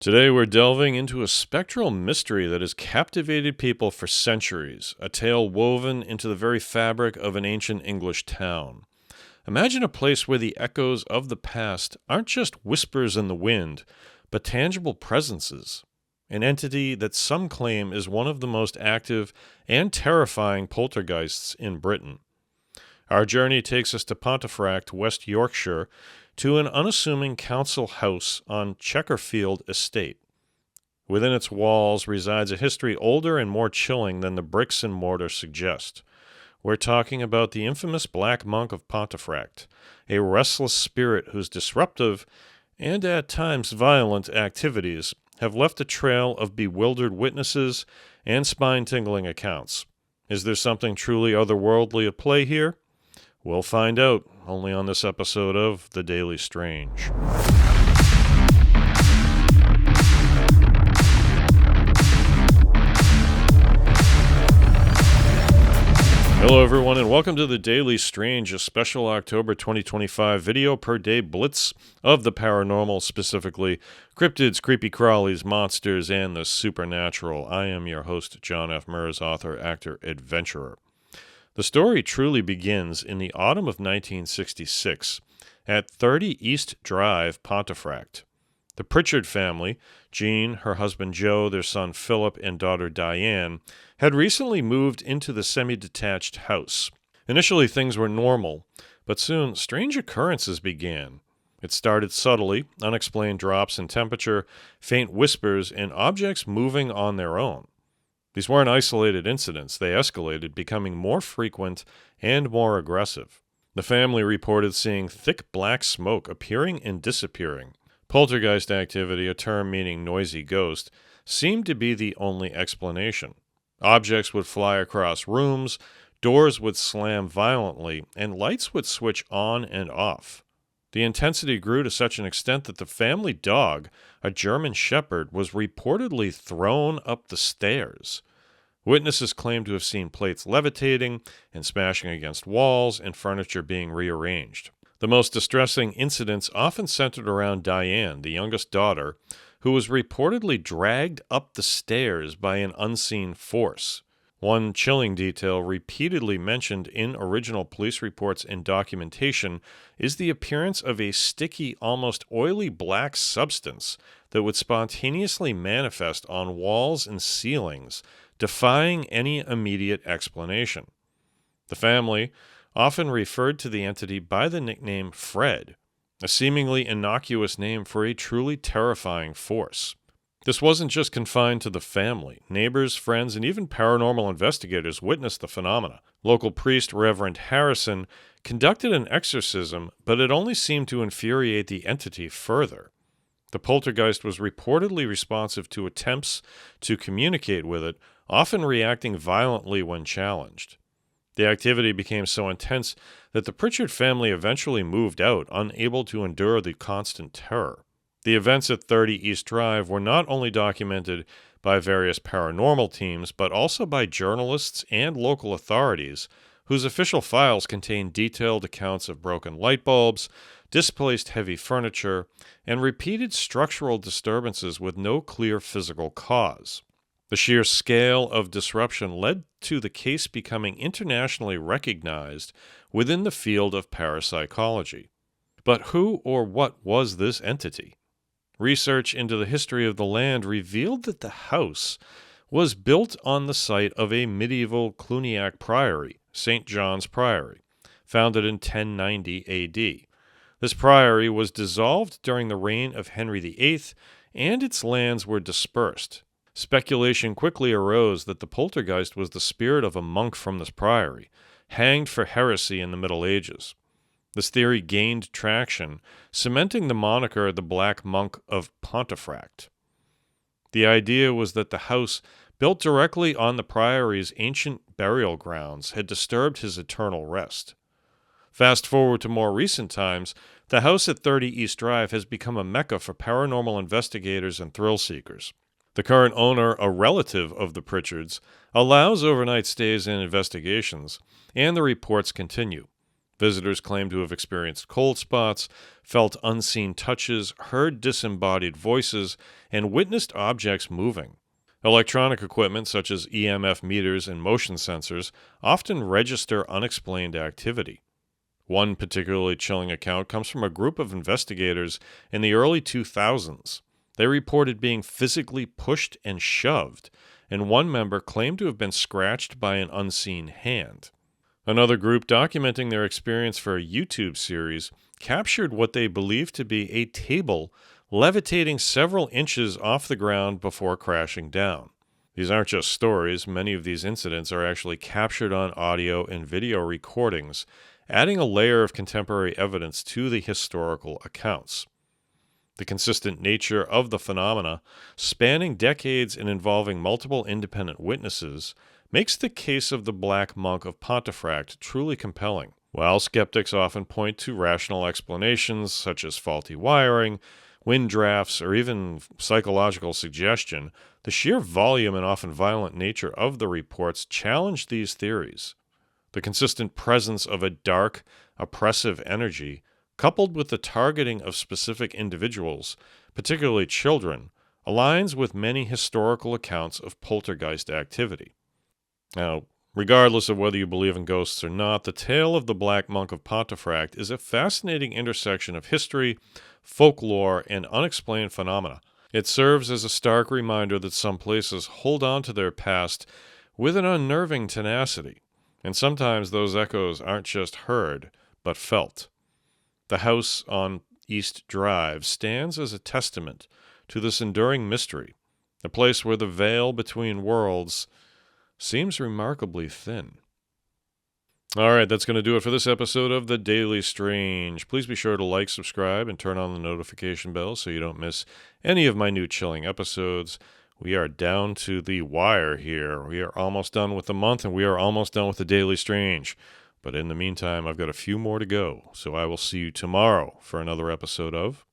Today we're delving into a spectral mystery that has captivated people for centuries, a tale woven into the very fabric of an ancient English town. Imagine a place where the echoes of the past aren't just whispers in the wind, but tangible presences. An entity that some claim is one of the most active and terrifying poltergeists in Britain. Our journey takes us to Pontefract, West Yorkshire, to an unassuming council house on Chequerfield Estate. Within its walls resides a history older and more chilling than the bricks and mortar suggest. We're talking about the infamous Black Monk of Pontefract, a restless spirit whose disruptive and at times violent activities have left a trail of bewildered witnesses and spine-tingling accounts. Is there something truly otherworldly at play here? We'll find out, only on this episode of The Daily Strange. Hello everyone, and welcome to The Daily Strange, a special October 2025 video per day blitz of the paranormal, specifically cryptids, creepy crawlies, monsters, and the supernatural. I am your host, John F. Murs, author, actor, adventurer. The story truly begins in the autumn of 1966 at 30 East Drive, Pontefract. The Pritchard family, Jean, her husband Joe, their son Philip, and daughter Diane, had recently moved into the semi-detached house. Initially, things were normal, but soon strange occurrences began. It started subtly, unexplained drops in temperature, faint whispers, and objects moving on their own. These weren't isolated incidents. They escalated, becoming more frequent and more aggressive. The family reported seeing thick black smoke appearing and disappearing. Poltergeist activity, a term meaning noisy ghost, seemed to be the only explanation. Objects would fly across rooms, doors would slam violently, and lights would switch on and off. The intensity grew to such an extent that the family dog, a German shepherd, was reportedly thrown up the stairs. Witnesses claimed to have seen plates levitating and smashing against walls and furniture being rearranged. The most distressing incidents often centered around Diane, the youngest daughter, who was reportedly dragged up the stairs by an unseen force. One chilling detail repeatedly mentioned in original police reports and documentation is the appearance of a sticky, almost oily black substance that would spontaneously manifest on walls and ceilings, defying any immediate explanation. The family often referred to the entity by the nickname Fred, a seemingly innocuous name for a truly terrifying force. This wasn't just confined to the family. Neighbors, friends, and even paranormal investigators witnessed the phenomena. Local priest Reverend Harrison conducted an exorcism, but it only seemed to infuriate the entity further. The poltergeist was reportedly responsive to attempts to communicate with it, often reacting violently when challenged. The activity became so intense that the Pritchard family eventually moved out, unable to endure the constant terror. The events at 30 East Drive were not only documented by various paranormal teams, but also by journalists and local authorities, whose official files contain detailed accounts of broken light bulbs, displaced heavy furniture, and repeated structural disturbances with no clear physical cause. The sheer scale of disruption led to the case becoming internationally recognized within the field of parapsychology. But who or what was this entity? Research into the history of the land revealed that the house was built on the site of a medieval Cluniac priory, St. John's Priory, founded in 1090 A.D. This priory was dissolved during the reign of Henry VIII, and its lands were dispersed. Speculation quickly arose that the poltergeist was the spirit of a monk from this priory, hanged for heresy in the Middle Ages. This theory gained traction, cementing the moniker the Black Monk of Pontefract. The idea was that the house, built directly on the priory's ancient burial grounds, had disturbed his eternal rest. Fast forward to more recent times, the house at 30 East Drive has become a mecca for paranormal investigators and thrill seekers. The current owner, a relative of the Pritchards, allows overnight stays and investigations, and the reports continue. Visitors claim to have experienced cold spots, felt unseen touches, heard disembodied voices, and witnessed objects moving. Electronic equipment such as EMF meters and motion sensors often register unexplained activity. One particularly chilling account comes from a group of investigators in the early 2000s. They reported being physically pushed and shoved, and one member claimed to have been scratched by an unseen hand. Another group documenting their experience for a YouTube series captured what they believed to be a table levitating several inches off the ground before crashing down. These aren't just stories. Many of these incidents are actually captured on audio and video recordings, adding a layer of contemporary evidence to the historical accounts. The consistent nature of the phenomena, spanning decades and involving multiple independent witnesses, makes the case of the Black Monk of Pontefract truly compelling. While skeptics often point to rational explanations such as faulty wiring, wind drafts, or even psychological suggestion, the sheer volume and often violent nature of the reports challenge these theories. The consistent presence of a dark, oppressive energy, coupled with the targeting of specific individuals, particularly children, aligns with many historical accounts of poltergeist activity. Now, regardless of whether you believe in ghosts or not, the tale of the Black Monk of Pontefract is a fascinating intersection of history, folklore, and unexplained phenomena. It serves as a stark reminder that some places hold on to their past with an unnerving tenacity, and sometimes those echoes aren't just heard, but felt. The house on East Drive stands as a testament to this enduring mystery, a place where the veil between worlds seems remarkably thin. All right, that's going to do it for this episode of The Daily Strange. Please be sure to like, subscribe, and turn on the notification bell so you don't miss any of my new chilling episodes. We are down to the wire here. We are almost done with the month, and we are almost done with The Daily Strange. But in the meantime, I've got a few more to go, so I will see you tomorrow for another episode of